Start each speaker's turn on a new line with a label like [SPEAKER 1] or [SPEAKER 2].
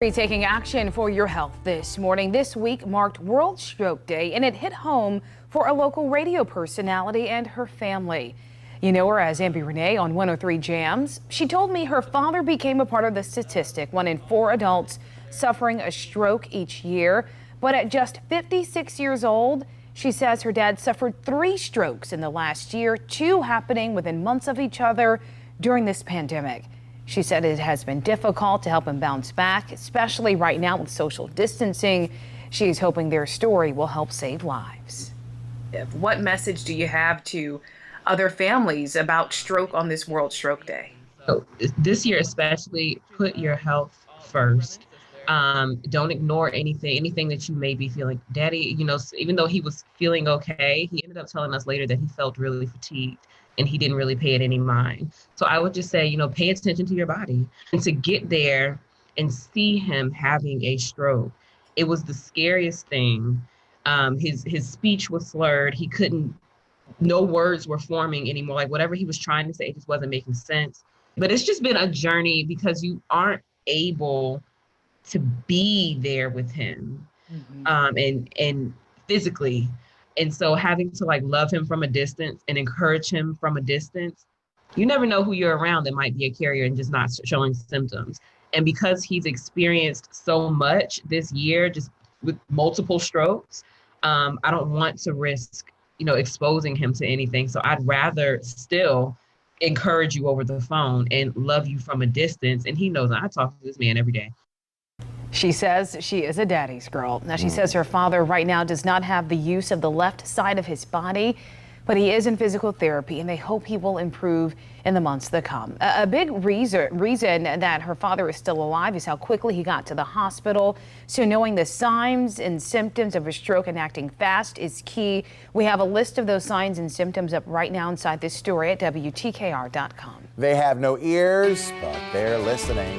[SPEAKER 1] Taking action for your health this morning. This week marked World Stroke Day, and it hit home for a local radio personality and her family. You know her as Amber Renee on 103 Jams. She told me her father became a part of the statistic, 1 in 4 adults suffering a stroke each year. But at just 56 years old, she says her dad suffered 3 strokes in the last year, 2 happening within months of each other during this pandemic. She said it has been difficult to help him bounce back, especially right now with social distancing. She's hoping their story will help save lives. What message do you have to other families about stroke on this World Stroke Day?
[SPEAKER 2] So this year especially, put your health first. Don't ignore anything that you may be feeling. Daddy, even though he was feeling okay, he ended up telling us later that he felt really fatigued and he didn't really pay it any mind. So I would just say, pay attention to your body. And to get there and see him having a stroke, it was the scariest thing. His speech was slurred. He couldn't, no words were forming anymore. Like whatever he was trying to say, it just wasn't making sense. But it's just been a journey because you aren't able to be there with him, and physically. And so having to love him from a distance and encourage him from a distance, you never know who you're around that might be a carrier and just not showing symptoms. And because he's experienced so much this year, just with multiple strokes, I don't want to risk, exposing him to anything. So I'd rather still encourage you over the phone and love you from a distance. And he knows I talk to this man every day.
[SPEAKER 1] She says she is a daddy's girl. Now, she says her father right now does not have the use of the left side of his body, but he is in physical therapy, and they hope he will improve in the months to come. A big reason that her father is still alive is how quickly he got to the hospital. So knowing the signs and symptoms of a stroke and acting fast is key. We have a list of those signs and symptoms up right now inside this story at WTKR.com.
[SPEAKER 3] They have no ears, but they're listening.